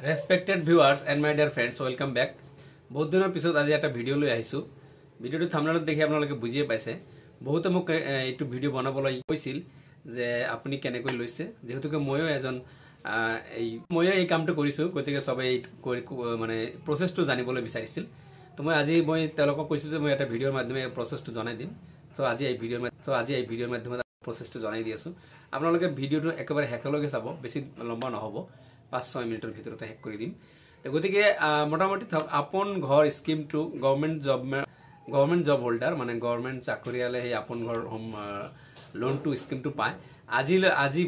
Respected viewers and my dear friends, welcome back. বহুত দিনৰ পিছত আজি এটা ভিডিও লৈ আহিছো। ভিডিওটো থাম্বনেলত দেখি আপোনালোকে বুজিয়ে পাইছে। বহুত মোক এইটো ভিডিও বনাবলৈ কৈছিল যে আপুনি কেনেকৈ লৈছে। যেহেতুকে ময়ো এজন এই কামটো কৰিছো, গতিকে সবে মানে প্ৰসেসটো জানিবলৈ বিচাৰিছিল। তো মই আজি তেওঁলোকক কৈছো যে মই এটা ভিডিওৰ মাধ্যমে প্ৰসেসটো জনাই দিম। তো আজি এই ভিডিওৰ মাধ্যমে প্ৰসেসটো জনাই দি আছো। আপোনালোকে ভিডিওটো একেবাৰে শেষলৈকে চাব, বেছি লম্বা নহব। 5-6 মিনিটৰ ভিতৰতে শেষ কৰি দিম। গতিকে মোটামুটি আপন ঘৰ স্কিমটো গভৰ্নমেণ্ট জব হোল্ডাৰ মানে গভৰ্নমেণ্ট চাকৰিয়ালে সেই আপন ঘৰ হোম লোনটো স্কিমটো পায়। আজি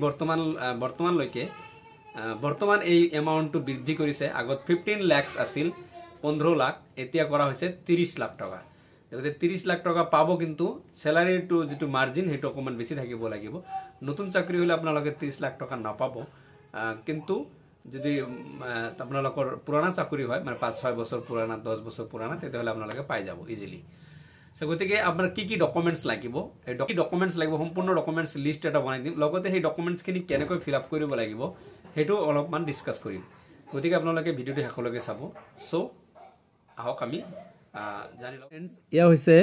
বৰ্তমান এই এমাউণ্টটো বৃদ্ধি কৰিছে। আগত 15 লাখ আছিল, 15 লাখ, এতিয়া কৰা হৈছে 30 লাখ টকা। গতিকে 30 লাখ টকা পাব, কিন্তু স্যালাৰিটো যেটো মাৰ্জিন হেটো অকমান বেছি থাকিব লাগিব। নতুন চাকৰি হলে আপোনালোকে 30 লাখ টকা নাপাব, কিন্তু যদি আপোনালোকৰ পুৰণা চাকৰি হয় মানে 5-6 বছৰ পুৰণা 10 বছৰ পুৰণা তেতিয়াহলে আপোনালোকে পাই যাব ইজিলি। সো গতিকে আপোনাৰ কি ডকুমেন্টস লাগিব, এই ডকুমেন্টস লাগিব, সম্পূৰ্ণ ডকুমেন্টস লিষ্ট এটা বনাই দিম। লগতে সেই ডকুমেন্টস খিনি কেনেকৈ ফিল আপ কৰিব লাগিব হেটো অলপমান ডিসকাস কৰিম। গতিকে আপোনালোকে ভিডিওটো শেষলৈকে চাব। সো আহক আমি জানি লওঁ। ফ্ৰেন্ডস, ইয়া হৈছে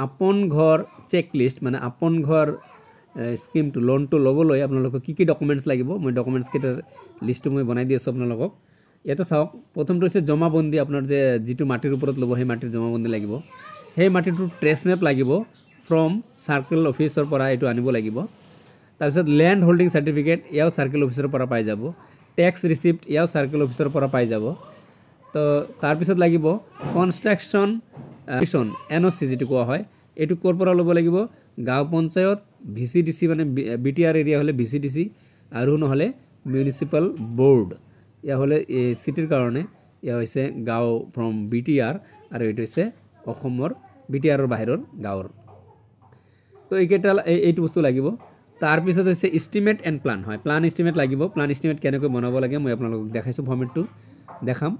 আপন ঘৰ চেকলিষ্ট, মানে আপন ঘৰ স্কিমটো লোনটো ল'বলৈ আপোনালোকক কি ডকুমেন্টস লাগিব। মই ডকুমেন্টস কেইটাৰ লিষ্টটো মই বনাই দি আছো আপোনালোকক। ইয়াতে চাওক, প্ৰথমটো হৈছে জমাবন্দী। আপোনাৰ যে যেটো মাটিৰ ওপৰত ল'ব সেই মাটিৰ জমাবন্দী লাগিব। সেই মাটিটো ট্ৰেছ মেপ লাগিব, ফ্ৰম সাৰ্কেল অফিচৰ পৰা এটো আনিব লাগিব। তাৰপিছত ল্যান্ড হোল্ডিং সাৰ্টিফিকেট, ইয়াও সাৰ্কেল অফিচৰ পৰা পাই যাব। ট্যাক্স ৰিসিপ্ট, ইয়াও সাৰ্কেল অফিচৰ পৰা পাই যাব। তো তাৰপিছত লাগিব কনষ্ট্ৰাকচন এনঅসি যেটো কোৱা হয়, এটো ক'ৰ পৰা ল'ব লাগিব। গাঁও পঞ্চায়ত, ভিসিডিসি মানে বিটিআৰ এৰিয়া হলে ভিসিডিসি, আৰু নহলে মিউনিসিপাল বোৰ্ড। ইয়া হলে সিটিৰ কাৰণে ইয়া হৈছে গাঁও ফ্ৰম বিটিআৰ, আৰু এটো হৈছে অসমৰ বিটিআৰৰ বাহিৰৰ গাঁৱৰ। তো এইটো বস্তু লাগিব। তাৰপিছত হৈছে এস্টিমেট এণ্ড প্লান হয়, প্লান এস্টিমেট লাগিব। প্লান এস্টিমেট কেনেকৈ বনাব লাগে মই আপোনালোকক দেখাইছো, ফৰ্মেটটো দেখাম।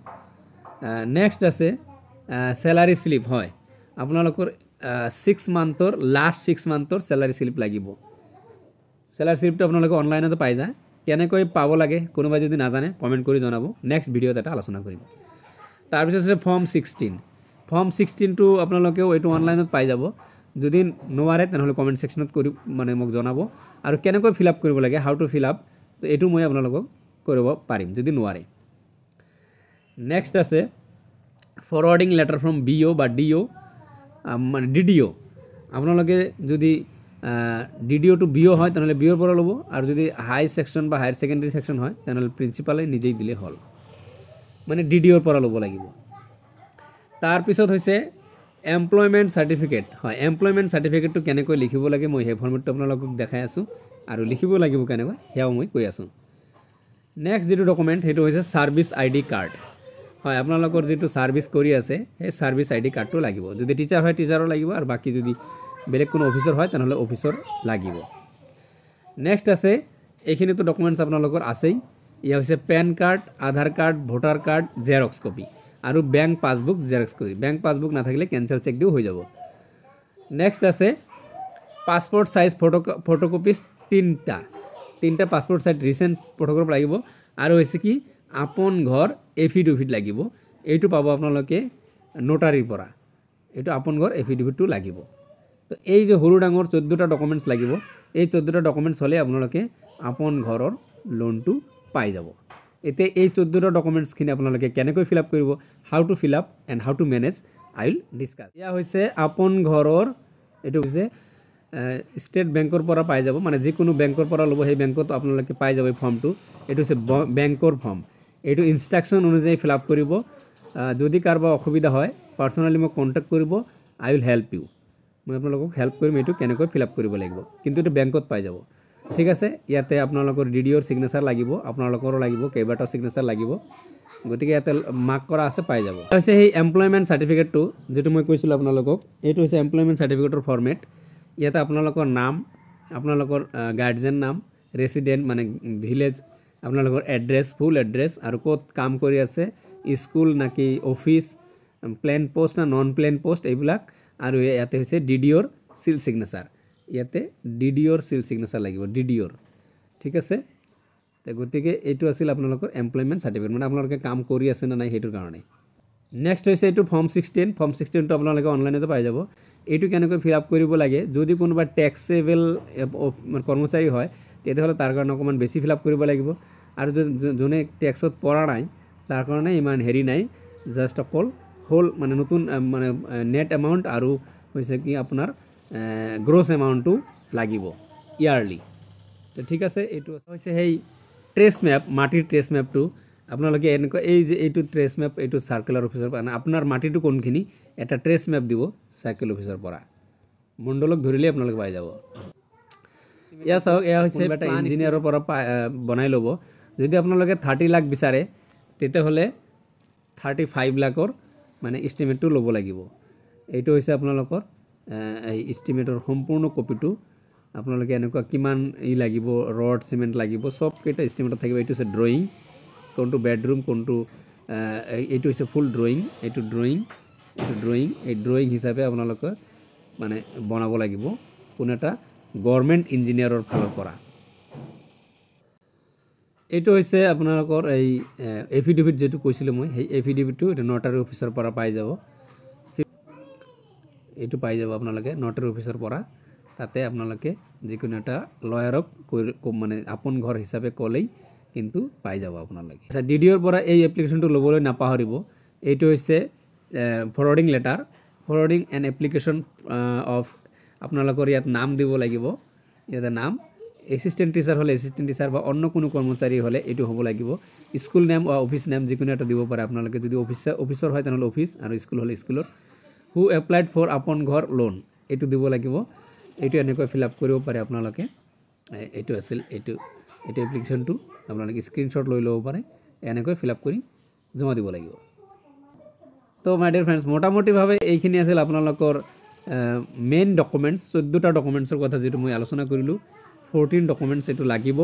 নেক্সট আছে স্যালাৰি স্লিপ হয়, আপোনালোকৰ 6 মান্থৰ লাষ্ট 6 মান্থৰ স্যালাৰি স্লিপ লাগিব। স্যালাৰি স্লিপটো আপোনালোকে অনলাইনতে পাই যায়। কেনেকৈ পাব লাগে কোনোবা যদি নাজানে কমেন্ট কৰি জনাব, নেক্সট ভিডিওত এটা আলোচনা কৰিম। তাৰপিছত আছে ফৰ্ম 16। ফৰ্ম 16টো আপোনালোকেও এটো অনলাইনত পাই যাব। যদি নোৱাৰে তেনেহলে কমেন্ট সেকশনত কৰি মানে মোক জনাব, আৰু কেনেকৈ ফিল আপ কৰিব লাগে, হাউ টু ফিল আপ, তো এটো মই আপোনালোকক কৰিব পাৰিম যদি নোৱাৰে। নেক্সট আছে ফৰৱাৰ্ডিং লেটাৰ ফ্ৰম বিও বা ডিও মানে ডিডিও। আপোনালোকে যদি ডিডিও টু বিও হয় তেনেহলে বিওৰ পৰা ল'ব, আৰু যদি হাই সেকশন বা হায়াৰ সেকেন্ডাৰী সেকশন হয় তেনেহলে প্ৰিন্সিপালে নিজেই দিলে হল, মানে ডিডিওৰ পৰা ল'ব লাগিব। তাৰপিছত হৈছে এমপ্লয়মেন্ট সাৰ্টিফিকেট হয়। এমপ্লয়মেন্ট সাৰ্টিফিকেটটো কেনেকৈ লিখিব লাগে মই সেই ফৰ্মেটটো আপোনালোকক দেখাই আছো, আৰু লিখিব লাগিব কেনেকৈ হেয়াও মই কৈ আছো। নেক্সট যেটো ডকুমেন্ট হেটো হৈছে সাৰ্ভিস আইডি কাৰ্ড হয়। আপোনালোকৰ যেটো সাৰ্ভিস কৰি আছে সেই সাৰ্ভিস আইডি কাৰ্ডটো লাগিব। যদি টিচাৰ হয় টিচাৰৰ লাগিব, আৰু বাকি যদি বেলেগ কোনো অফিচৰ হয় তেনেহলে অফিচৰ লাগিব। নেক্সট আছে, এইখিনিতো ডকুমেন্টস আপোনালোকৰ আছেই। ইয়া হৈছে PAN card, Aadhaar card, voter card, xerox copy, আৰু bank passbook xerox copy. Bank passbook নাথাকিলে কেনসেল চেক দিও হৈ যাব। নেক্সট আছে পাসপোর্ট সাইজ ফটোকপিজ 3টা পাসপোর্ট সাইজ রিসেন্ট ফটোগ্রাফ লাগিব, আৰু হৈছে কি আপন ঘৰ এফিডেভিট লাগিব। এইটো পাব আপোনালোকে নোটাৰীৰ পৰা, এইটো আপন ঘৰ এফিডেভিটটো লাগিব। তো এই যে সৰু ডাঙৰ 14টা ডকুমেন্টস লাগিব, এই 14টা ডকুমেন্টস হলে আপোনালোকে আপন ঘৰৰ লোনটো পাই যাব। এতে এই 14টা ডকুমেন্টস খিনি আপোনালোকে কেনেকৈ ফিল আপ কৰিব, how to fill up and how to manage, I will discuss. ইয়া হৈছে আপন ঘৰৰ, এটো হৈছে স্টেট বেংকৰ পৰা পাই যাব, মানে যিকোনো বেংকৰ পৰা ল'ব সেই বেংকত আপোনালোকে পাই যাব এই ফৰ্মটো। এটো হৈছে বেংকৰ ফৰ্ম, এটো ইনস্ট্ৰাকশন অনুযায়ী ফিল আপ কৰিব। যদি কাৰোবাৰ অসুবিধা হয় পাৰ্সোনালি মোক কন্টাক্ট কৰিব, আই উইল হেল্প ইউ। মই আপোনালোকক হেল্প কৰিম এইটো কেনেকৈ ফিল আপ কৰিব লাগিব, কিন্তু এটো বেংকত পাই যাব। ঠিক আছে, ইয়াতে আপোনালোকৰ ডিডিওৰ সিগনেচাৰ লাগিব, আপোনালোকৰো লাগিব, কেইবাটাও সিগনেচাৰ লাগিব। গতিকে ইয়াতে মাৰ্ক কৰা আছে, পাই যাব। হৈছে সেই এমপ্লয়মেন্ট সাৰ্টিফিকেটটো যেটো মই কৈছিলো আপোনালোকক, এইটো হৈছে এমপ্লয়মেন্ট সাৰ্টিফিকেটৰ ফৰ্মেট। ইয়াতে আপোনালোকৰ নাম, আপোনালোকৰ গাৰ্ডিয়ান নাম, ৰেসিডেন্ট মানে ভিলেজ, আপোনালোকৰ এড্ৰেছ, ফুল এড্ৰেছ, আৰু ক'ত কাম কৰি আছে, স্কুল নাকি অফিচ, প্লেন পোষ্ট না নন প্লেন পোষ্ট, এইবিলাক। আৰু ইয়াতে হৈছে ডিডিওৰ সিল সিগনেচাৰ, ইয়াতে ডিডিওৰ সিল সিগনেচাৰ লাগিব, ডিডিওৰ। ঠিক আছে, গতিকে এইটো আছিল আপোনালোকৰ এমপ্লয়মেণ্ট চাৰ্টিফিকেট মানে আপোনালোকে কাম কৰি আছে নে নাই সেইটোৰ কাৰণে নেক্সট হৈছে এইটো ফৰ্ম 16 ফৰ্ম 16টো আপোনালোকে অনলাইনতে পাই যাব এইটো কেনেকৈ ফিল আপ কৰিব লাগে যদি কোনোবা টেক্সেবল কৰ্মচাৰী হয় তেতিয়াহ'লে তাৰ কাৰণে অকণমান বেছি ফিল আপ কৰিব লাগিব আৰু যোনে টেক্সত পৰা নাই তাৰ কাৰণে ইমান হেৰি নাই জাষ্ট অকল হোল মানে নতুন মানে নেট এমাউণ্ট আৰু হৈছে কি আপোনাৰ গ্ৰছ এমাউণ্টটো লাগিব ইয়াৰলি তো ঠিক আছে এইটো হৈছে সেই ট্ৰেছ মেপ মাটিৰ ট্ৰেছ মেপটো আপোনালোকে এনেকুৱা এই যে এইটো ট্ৰেছ মেপ এইটো সাৰ্কুলাৰ অফিচৰ পৰা আপোনাৰ মাটিটো কোনখিনি এটা ট্ৰেছ মেপ দিব সাৰ্কুল অফিচৰ পৰা মণ্ডলক ধৰিলে আপোনালোকে পাই যাব ইয়া চাওক এয়া হৈছে এটা ইঞ্জিনিয়াৰৰ পৰা বনাই ল'ব যদি আপোনালোকে 30 লাখ বিচাৰে তেতিয়াহ'লে 35 লাখৰ মানে এষ্টিমেটটো ল'ব লাগিব এইটো হৈছে আপোনালোকৰ এই এষ্টিমেটৰ সম্পূৰ্ণ কপিটো আপোনালোকে এনেকুৱা কিমান লাগিব ৰড সিমেন্ট লাগিব সব কেইটা এষ্টিমেটত থাকিব এইটো হৈছে ড্ৰয়িং কোনটো বেডৰুম কোনটো এইটো হৈছে ফুল ড্ৰয়িং এইটো ড্ৰয়িং এই ড্ৰয়িং হিচাপে আপোনালোকে মানে বনাব লাগিব কোন এটা গভৰ্নমেণ্ট ইঞ্জিনিয়াৰৰ ফালৰ পৰা এইটো হৈছে আপোনালোকৰ এই এফিডেভিট যেটো কৈছিল মই এই এফিডেভিটটো এটা নটাৰী অফিচৰ পৰা পাই যাব এইটো পাই যাব আপোনালোকে নটাৰী অফিচৰ পৰা তাতে আপোনালোকে যিকোনো এটা লয়াৰক মানে আপন ঘৰ হিচাপে কলেই কিন্তু পাই যাব আপোনালোকে আচ্ছা ডিডিঅৰ পৰা এই এপ্লিকেশনটো লবলৈ নাপাহৰিব এইটো হৈছে forwarding letter forwarding N application of আপোনালোকৰ ইয়াত নাম দিব লাগিব ইয়াতে নাম এসিস্ট্যান্ট টিচাৰ হলে এসিস্ট্যান্ট টিচাৰ বা অন্য কোনো কৰ্মচাৰী হলে এটো হ'ব লাগিব স্কুল নেম বা অফিস নেম যিকোনো এটা দিব পাৰে আপোনালোকে যদি অফিচৰ হয় তেনেহলে অফিস আৰু স্কুল হলে স্কুলৰ হু এপ্লাইড ফৰ আপন ঘৰ লোন এটো দিব লাগিব এটো এনেকৈ ফিল আপ কৰিব পাৰে আপোনালোকে এটো আছিল এটো এপ্লিকেশনটো আপোনালোকে স্ক্ৰিনশ্বট লৈ ল'ব পাৰে এনেকৈ ফিল আপ কৰি জমা দিব লাগিব তো মাই ডিয়াৰ ফ্ৰেন্ডস মোটামুটি ভাবে এইখিনি আছিল আপোনালোকৰ মেইন ডকুমেন্টস 14টা ডকুমেন্টসৰ কথা যেটো মই আলোচনা কৰিলো 14 ডকুমেন্টস এটো লাগিব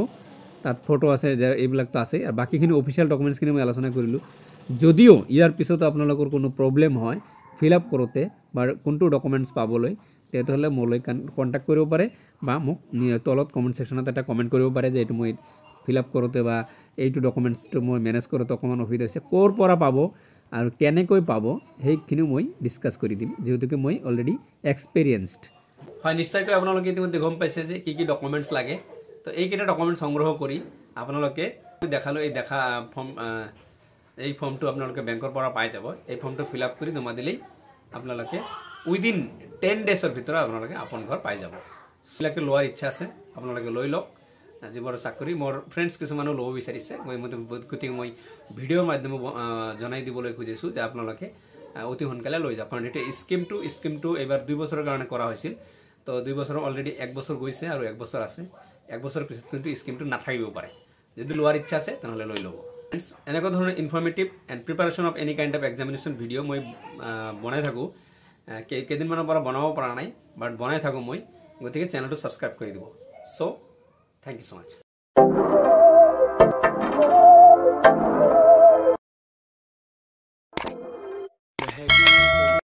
তাত ফটো আছে এইবিলাক তো আছে আৰু বাকিখিনি অফিশিয়াল ডকুমেন্টস খিনি মই আলোচনা কৰিলো যদিও ইয়াৰ পিছত আপোনালোকৰ কোনো প্ৰবলেম হয় ফিল আপ কৰোতে বা কোনটো ডকুমেন্টস পাবলৈ তেতিয়াহলে মোলৈ কন্টাক্ট কৰিব পাৰে বা মোক তলত কমেন্ট সেকশনত এটা কমেন্ট কৰিব পাৰে যে এটো মই ফিল আপ কৰোতে বা এইটো ডকুমেন্টসটো মই মেনেজ কৰোতে অকমান অসুবিধা হৈছে কোৰ পৰা পাব আৰু কেনেকৈ পাব সেইখিনি মই ডিসকাস কৰি দিম যেহেতুকে মই অলৰেডি এক্সপেৰিয়েন্সড হয় নিশ্চয়কৈ আপোনালোকে ইতিমধ্যে গম পাইছে যে কি ডকুমেন্টস লাগে তো এই কেইটা ডকুমেন্টস সংগ্ৰহ কৰি আপোনালোকে দেখালো এই দেখা ফৰ্ম এই ফৰ্মটো আপোনালোকে বেংকৰ পৰা পাই যাব এই ফৰ্মটো ফিল আপ কৰি জমা দিলেই আপোনালোকে উইদিন 10 ডেজৰ ভিতৰত আপোনালোকে আপন ঘৰ পাই যাব সিলাকে লোৱাৰ ইচ্ছা আছে আপোনালোকে লৈ লওক জীৱৰ চাকৰি মোৰ ফ্ৰেন্ডস কিছুমানো লব বিচাৰিছে মই গতিকে মই ভিডিঅ'ৰ মাধ্যমে জনাই দিবলৈ খুজিছো যে আপোনালোকে অতি সোনকালে লৈ যাওক কাৰণ এটা স্কিমটো এবাৰ 2 বছৰৰ কাৰণে কৰা হৈছিল তো 2 বছৰ অলৰেডি 1 বছৰ গৈছে আৰু 1 বছৰ আছে 1 বছৰ পিছত কিন্তু স্কিমটো নাথাকিব পাৰে যদি লোৱাৰ ইচ্ছা আছে তেনেহলে লৈ লব ফ্ৰেন্ডস এনেকুৱা ধৰণৰ informative and preparation of any kind of examination video মই বনাই থাকো কেইদিনমানৰ পৰা বনাব পৰা নাই বাট বনাই থাকো মই গতিকে চেনেলটো সাবস্ক্ৰাইব কৰি দিব সো থ্যাংক ইউ সো মাচ